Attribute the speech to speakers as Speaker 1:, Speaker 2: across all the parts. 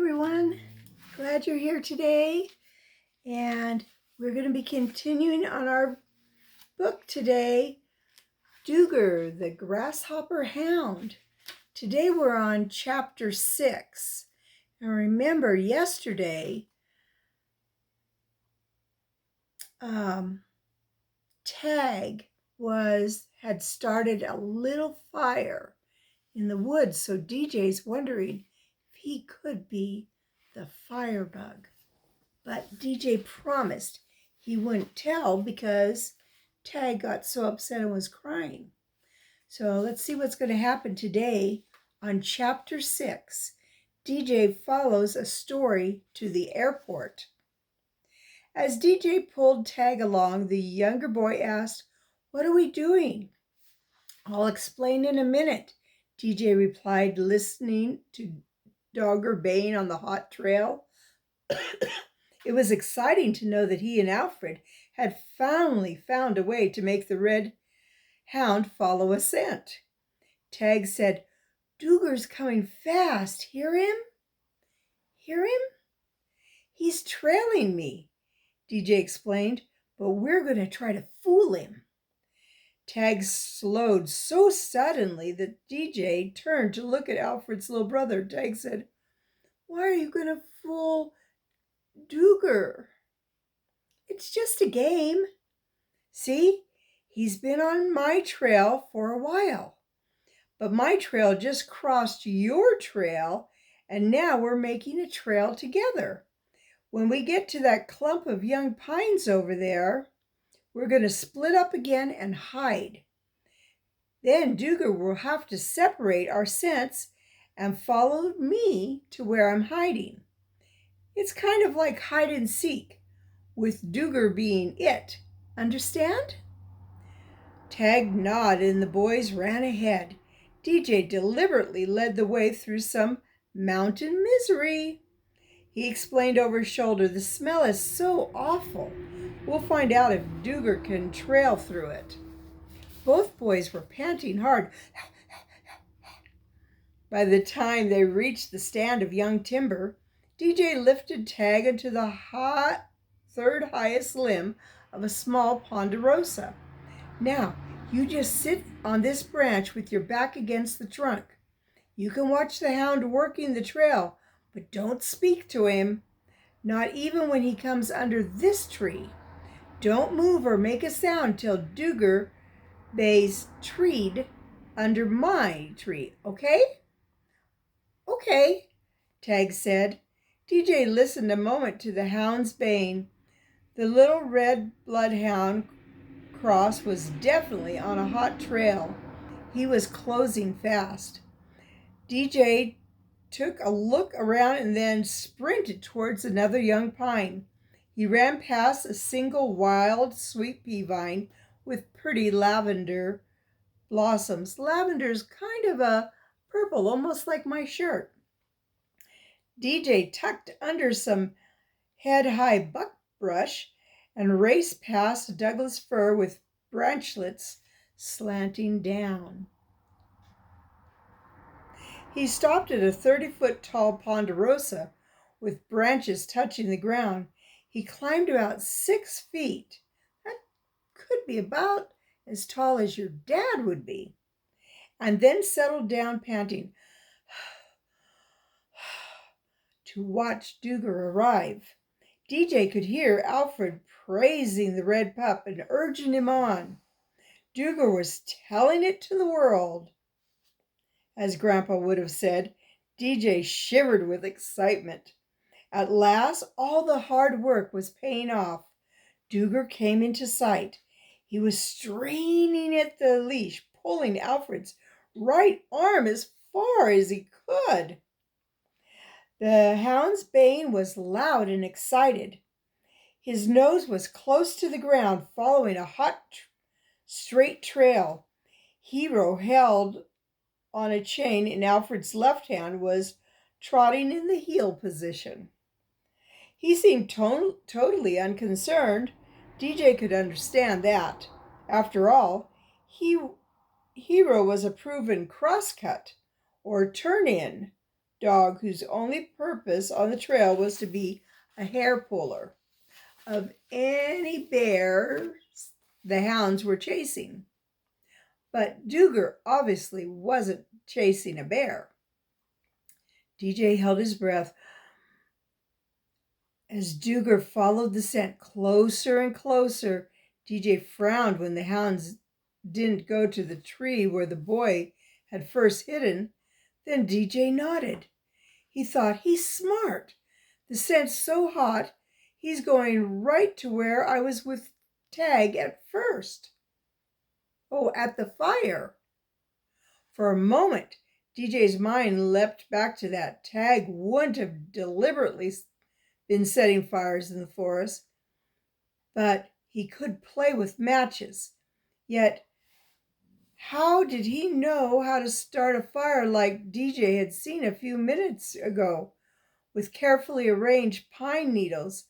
Speaker 1: everyone. Glad you're here today. And we're going to be continuing on our book today, Dooger, the Grasshopper Hound. Today we're on chapter 6. And remember, yesterday, Tag had started a little fire in the woods, so DJ's wondering if he could be the firebug. But DJ promised he wouldn't tell because Tag got so upset and was crying. So let's see what's going to happen today on chapter 6. DJ follows a story to the airport. As DJ pulled Tag along, the younger boy asked, "What are we doing?" "I'll explain in a minute," DJ replied, listening to Dooger baying on the hot trail. It was exciting to know that he and Alfred had finally found a way to make the red hound follow a scent. Tag said, "Dooger's coming fast. Hear him?" "Hear him?" "He's trailing me," DJ explained, "but we're going to try to fool him." Tag slowed so suddenly that DJ turned to look at Alfred's little brother. Tag said, "Why are you going to fool Dooger?" "It's just a game. See, he's been on my trail for a while. But my trail just crossed your trail, and now we're making a trail together. When we get to that clump of young pines over there, we're going to split up again and hide. Then Dooger will have to separate our scents and follow me to where I'm hiding. It's kind of like hide and seek, with Dooger being it. Understand?" Tag nodded and the boys ran ahead. DJ deliberately led the way through some mountain misery. He explained over his shoulder, "The smell is so awful. We'll find out if Dooger can trail through it." Both boys were panting hard. By the time they reached the stand of young timber, DJ lifted Tag into the third highest limb of a small ponderosa. "Now, you just sit on this branch with your back against the trunk. You can watch the hound working the trail, but don't speak to him, not even when he comes under this tree. Don't move or make a sound till Dooger bays treed under my tree, okay?" "Okay," Tag said. DJ listened a moment to the hound's baying. The little red bloodhound cross was definitely on a hot trail. He was closing fast. DJ took a look around and then sprinted towards another young pine. He ran past a single wild sweet pea vine with pretty lavender blossoms. Lavender's kind of a purple, almost like my shirt. DJ tucked under some head-high buckbrush and raced past Douglas fir with branchlets slanting down. He stopped at a 30-foot tall ponderosa with branches touching the ground. He climbed about 6 feet. That could be about as tall as your dad would be. And then settled down panting to watch Dooger arrive. DJ could hear Alfred praising the red pup and urging him on. Dooger was telling it to the world, as Grandpa would have said. DJ shivered with excitement. At last, all the hard work was paying off. Dooger came into sight. He was straining at the leash, pulling Alfred's right arm as far as he could. The hound's baying was loud and excited. His nose was close to the ground, following a hot, straight trail. Hero, held on a chain in Alfred's left hand, was trotting in the heel position. He seemed totally unconcerned. DJ could understand that. After all, Hero was a proven crosscut, or turn-in, dog whose only purpose on the trail was to be a hair puller of any bears the hounds were chasing. But Dooger obviously wasn't chasing a bear. DJ held his breath as Dooger followed the scent closer and closer. DJ frowned when the hounds didn't go to the tree where the boy had first hidden. Then DJ nodded. He thought, he's smart. The scent's so hot, he's going right to where I was with Tag at first. Oh, at the fire. For a moment, DJ's mind leapt back to that. Tag wouldn't have deliberately been setting fires in the forest, but he could play with matches. Yet, how did he know how to start a fire like DJ had seen a few minutes ago, with carefully arranged pine needles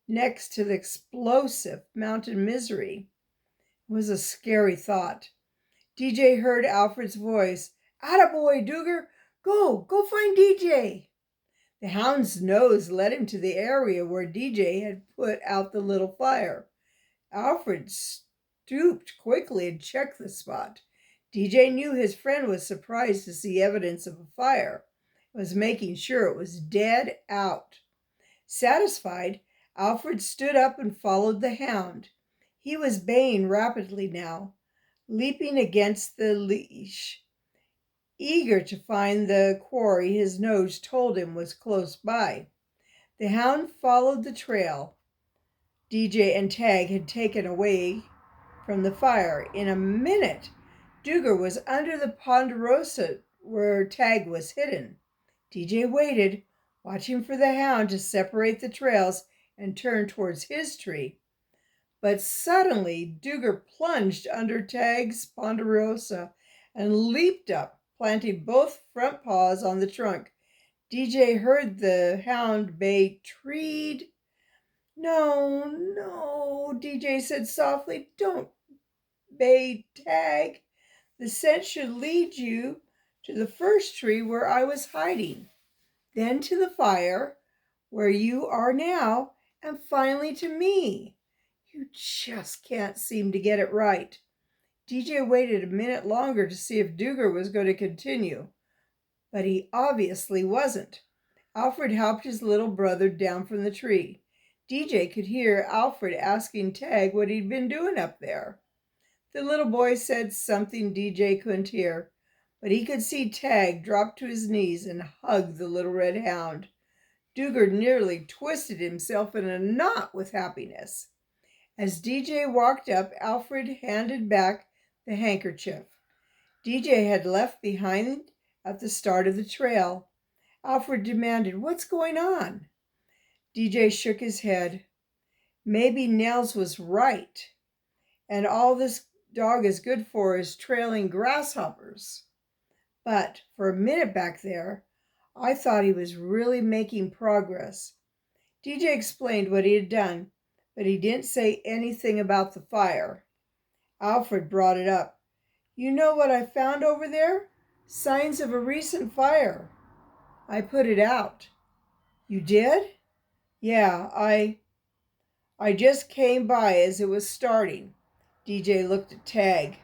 Speaker 1: next to the explosive mountain misery? It was a scary thought. DJ heard Alfred's voice. "Attaboy, Dooger! Go find DJ!" The hound's nose led him to the area where DJ had put out the little fire. Alfred stooped quickly and checked the spot. DJ knew his friend was surprised to see evidence of a fire. He was making sure it was dead out. Satisfied, Alfred stood up and followed the hound. He was baying rapidly now, leaping against the leash, eager to find the quarry his nose told him was close by. The hound followed the trail DJ and Tag had taken away from the fire. In a minute, Dooger was under the ponderosa where Tag was hidden. DJ waited, watching for the hound to separate the trails and turn towards his tree. But suddenly, Dooger plunged under Tag's ponderosa and leaped up, planting both front paws on the trunk. DJ heard the hound bay, "Treed." No, DJ said softly. "Don't bay, Tag. The scent should lead you to the first tree where I was hiding, then to the fire where you are now, and finally to me. You just can't seem to get it right." DJ waited a minute longer to see if Dooger was going to continue, but he obviously wasn't. Alfred helped his little brother down from the tree. DJ could hear Alfred asking Tag what he'd been doing up there. The little boy said something DJ couldn't hear, but he could see Tag drop to his knees and hug the little red hound. Dooger nearly twisted himself in a knot with happiness. As DJ walked up, Alfred handed back the handkerchief DJ had left behind at the start of the trail. Alfred demanded, "What's going on?" DJ shook his head. Maybe Nels was right, and all this dog is good for is trailing grasshoppers. But for a minute back there, I thought he was really making progress. DJ explained what he had done, but he didn't say anything about the fire. Alfred brought it up. "You know what I found over there? Signs of a recent fire. I put it out." "You did?" "Yeah, I just came by as it was starting." DJ looked at Tag.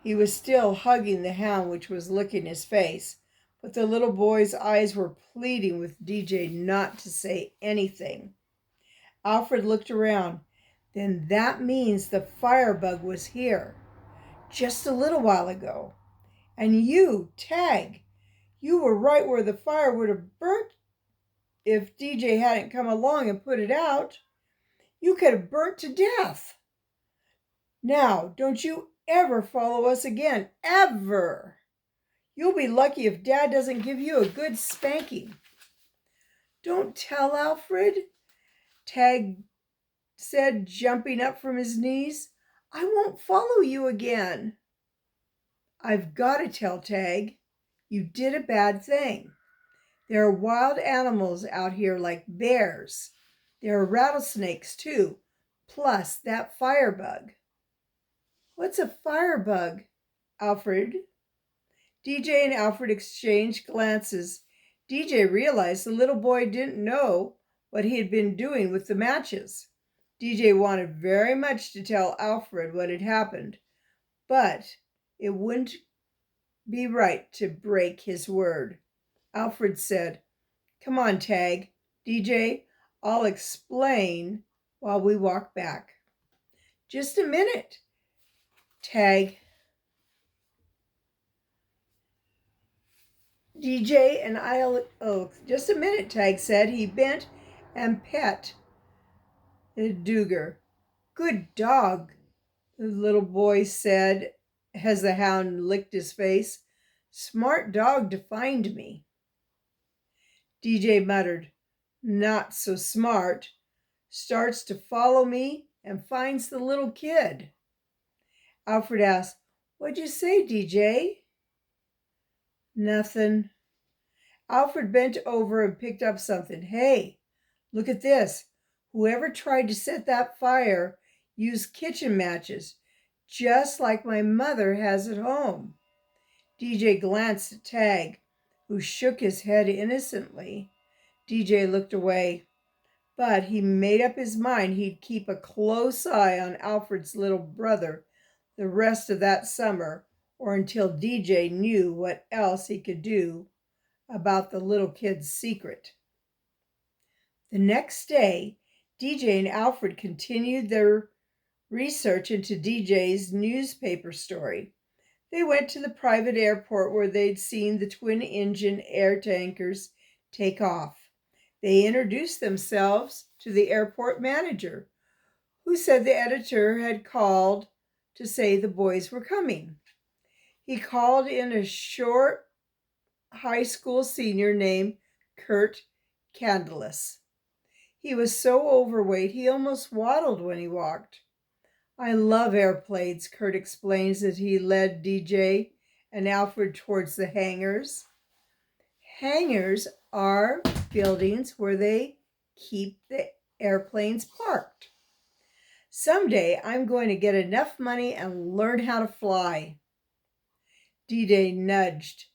Speaker 1: He was still hugging the hound, which was licking his face, but the little boy's eyes were pleading with DJ not to say anything. Alfred looked around. "Then that means the firebug was here just a little while ago. And you, Tag, you were right where the fire would have burnt if DJ hadn't come along and put it out. You could have burnt to death. Now, don't you ever follow us again, ever. You'll be lucky if Dad doesn't give you a good spanking." "Don't tell, Alfred," Tag said, jumping up from his knees. "I won't follow you again." "I've got to tell, Tag. You did a bad thing. There are wild animals out here like bears. There are rattlesnakes too, plus that firebug." "What's a firebug, Alfred?" DJ and Alfred exchanged glances. DJ realized the little boy didn't know what he had been doing with the matches. DJ wanted very much to tell Alfred what had happened, but it wouldn't be right to break his word. Alfred said, "Come on, Tag. DJ, I'll explain while we walk back." "Just a minute, Tag." DJ and just a minute, Tag said. He bent and pet Dooger. "Good dog," the little boy said as the hound licked his face. "Smart dog to find me." DJ muttered, "Not so smart. Starts to follow me and finds the little kid." Alfred asked, "What'd you say, DJ?" "Nothing." Alfred bent over and picked up something. "Hey, look at this. Whoever tried to set that fire used kitchen matches, just like my mother has at home." DJ glanced at Tag, who shook his head innocently. DJ looked away, but he made up his mind he'd keep a close eye on Alfred's little brother the rest of that summer, or until DJ knew what else he could do about the little kid's secret. The next day, DJ and Alfred continued their research into DJ's newspaper story. They went to the private airport where they'd seen the twin-engine air tankers take off. They introduced themselves to the airport manager, who said the editor had called to say the boys were coming. He called in a short high school senior named Kurt Candelas. He was so overweight he almost waddled when he walked. "I love airplanes," Kurt explains as he led DJ and Alfred towards the hangars. Hangars are buildings where they keep the airplanes parked. "Someday I'm going to get enough money and learn how to fly." DJ nudged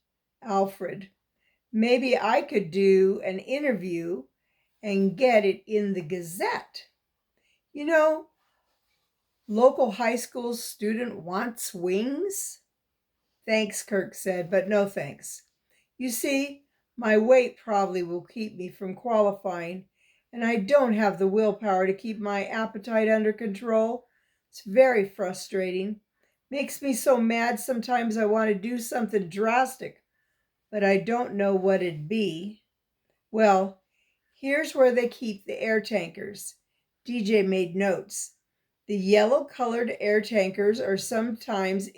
Speaker 1: Alfred. "Maybe I could do an interview and get it in the Gazette. You know, local high school student wants wings." "Thanks," Kirk said, "but no thanks. You see, my weight probably will keep me from qualifying, and I don't have the willpower to keep my appetite under control. It's very frustrating. Makes me so mad sometimes I want to do something drastic, but I don't know what it'd be. Well, here's where they keep the air tankers." DJ made notes. The yellow-colored air tankers are sometimes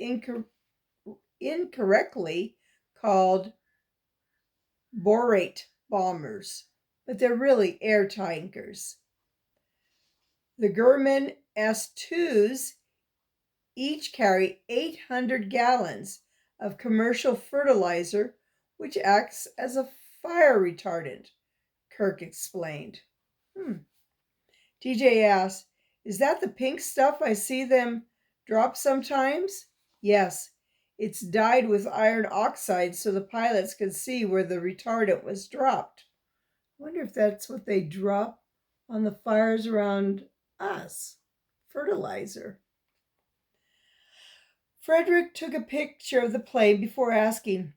Speaker 1: incorrectly called borate bombers, but they're really air tankers. The Grumman S2s each carry 800 gallons of commercial fertilizer, which acts as a fire retardant, Kirk explained. DJ asked, "Is that the pink stuff I see them drop sometimes?" "Yes. It's dyed with iron oxide so the pilots can see where the retardant was dropped." I wonder if that's what they drop on the fires around us. Fertilizer. Frederick took a picture of the plane before asking,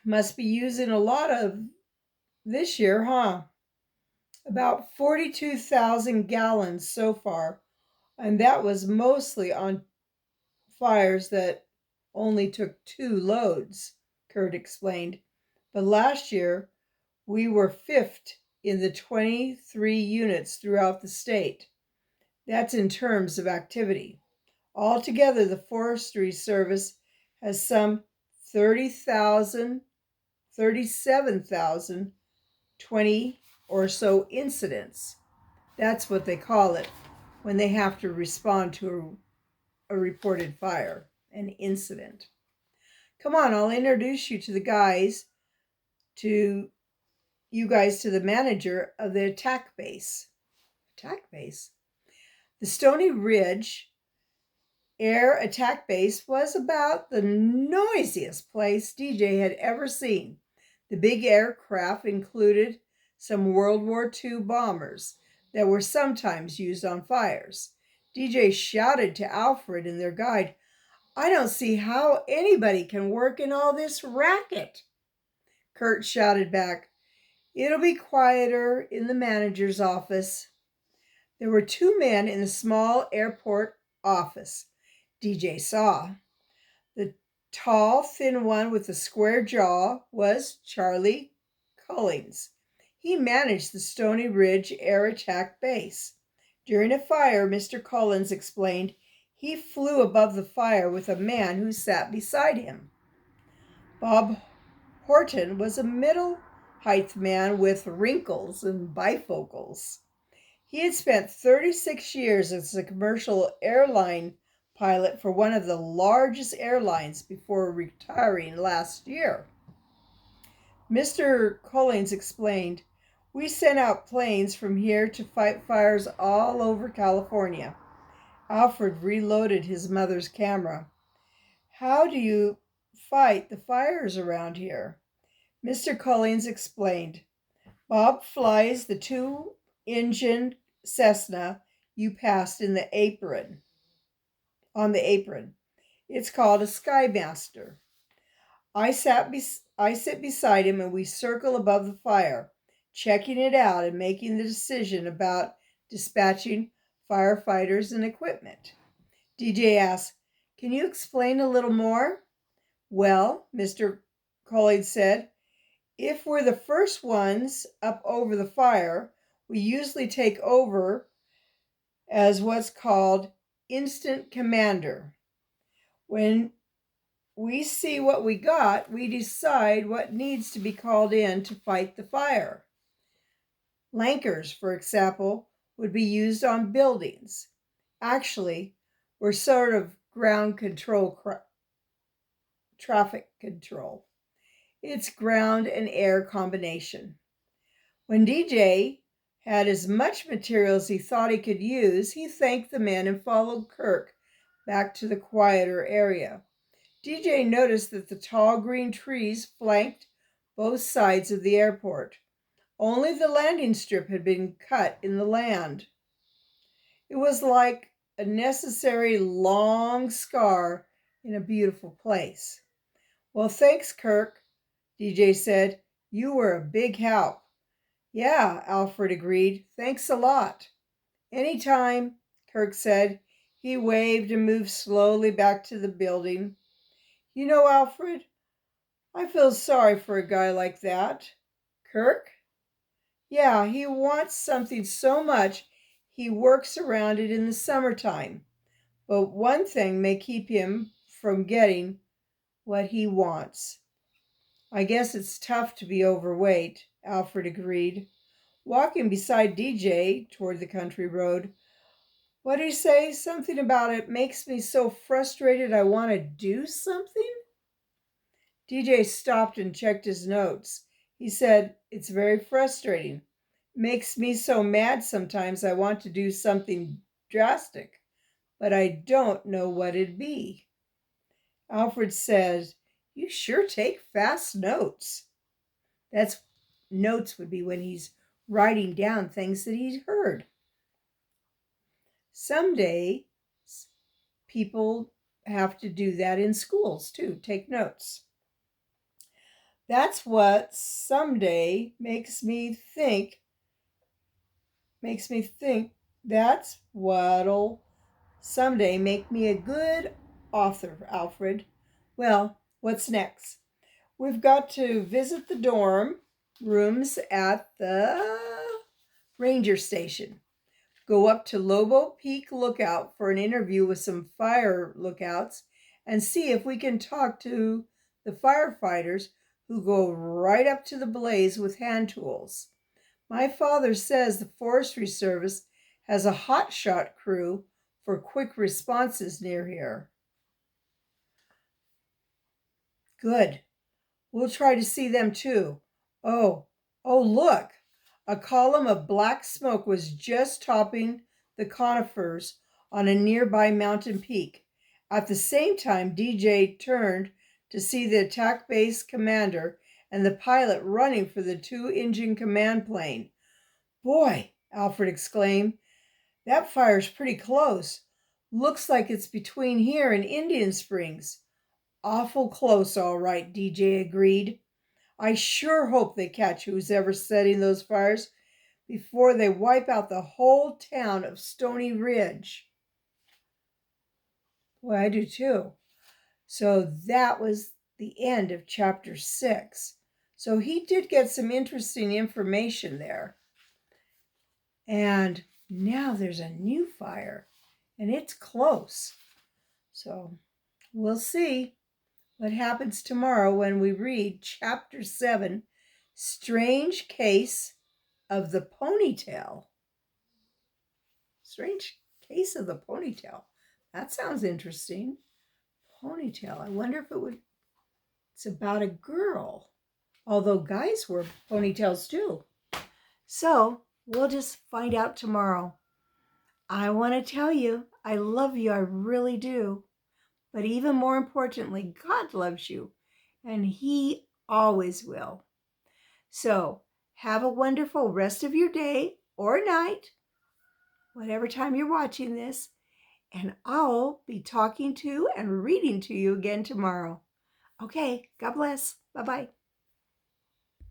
Speaker 1: "Must be using a lot of this year, huh?" "About 42,000 gallons so far, and that was mostly on fires that only took 2 loads," Kurt explained. "But last year, we were 5th in the 23 units throughout the state. That's in terms of activity. Altogether, the Forestry Service has some 37,020 or so incidents." That's what they call it when they have to respond to a reported fire, an incident. "Come on, I'll introduce you to the manager of the attack base." Attack base? The Stony Ridge Air Attack Base was about the noisiest place DJ had ever seen. The big aircraft included some World War II bombers that were sometimes used on fires. DJ shouted to Alfred and their guide, "I don't see how anybody can work in all this racket." Kurt shouted back, "It'll be quieter in the manager's office." There were two men in the small airport office DJ saw. The tall, thin one with the square jaw was Charlie Cullings. He managed the Stony Ridge Air Attack Base. During a fire, Mr. Cullings explained, he flew above the fire with a man who sat beside him. Bob Horton was a middle-height man with wrinkles and bifocals. He had spent 36 years as a commercial airline pilot for one of the largest airlines before retiring last year. Mr. Collins explained, "We sent out planes from here to fight fires all over California." Alfred reloaded his mother's camera. "How do you fight the fires around here?" Mr. Collins explained, "Bob flies the two-engine Cessna you passed in the apron. On the apron. It's called a Skymaster. I sit beside him and we circle above the fire, checking it out and making the decision about dispatching firefighters and equipment." DJ asked, "Can you explain a little more?" "Well," Mr. Collins said, "if we're the first ones up over the fire, we usually take over as what's called instant commander. When we see what we got, we decide what needs to be called in to fight the fire. Lankers, for example, would be used on buildings. Actually, we're sort of ground control, traffic control. It's ground and air combination." When DJ had as much material as he thought he could use, he thanked the men and followed Kirk back to the quieter area. DJ noticed that the tall green trees flanked both sides of the airport. Only the landing strip had been cut in the land. It was like a necessary long scar in a beautiful place. "Well, thanks, Kirk," DJ said. "You were a big help." "Yeah," Alfred agreed. "Thanks a lot." "Anytime," Kirk said. He waved and moved slowly back to the building. "You know, Alfred, I feel sorry for a guy like that." "Kirk?" "Yeah, he wants something so much he works around it in the summertime. But one thing may keep him from getting what he wants." "I guess it's tough to be overweight," Alfred agreed, walking beside DJ toward the country road. "What did he say? Something about it makes me so frustrated I want to do something?" DJ stopped and checked his notes. He said, "It's very frustrating. Makes me so mad sometimes I want to do something drastic, but I don't know what it'd be." Alfred said, "You sure take fast notes." That's notes would be when he's writing down things that he's heard. Someday, people have to do that in schools too, take notes. That's what someday makes me think. That's what'll someday make me a good author, Alfred. Well, what's next? We've got to visit the dorm rooms at the ranger station. Go up to Lobo Peak Lookout for an interview with some fire lookouts and see if we can talk to the firefighters who go right up to the blaze with hand tools. My father says the Forestry Service has a hotshot crew for quick responses near here. Good. We'll try to see them too. Oh, look! A column of black smoke was just topping the conifers on a nearby mountain peak. At the same time, DJ turned to see the attack base commander and the pilot running for the two-engine command plane. "Boy," Alfred exclaimed, "that fire's pretty close. Looks like it's between here and Indian Springs." "Awful close, all right," DJ agreed. "I sure hope they catch who's ever setting those fires before they wipe out the whole town of Stony Ridge." Well, I do too. So that was the end of chapter 6. So he did get some interesting information there. And now there's a new fire, and it's close. So we'll see what happens tomorrow when we read chapter 7, Strange Case of the Ponytail. Strange Case of the Ponytail. That sounds interesting. Ponytail. I wonder if it's about a girl. Although guys wear ponytails too. So we'll just find out tomorrow. I want to tell you, I love you. I really do. But even more importantly, God loves you. And He always will. So have a wonderful rest of your day or night, whatever time you're watching this. And I'll be talking to and reading to you again tomorrow. Okay, God bless. Bye-bye.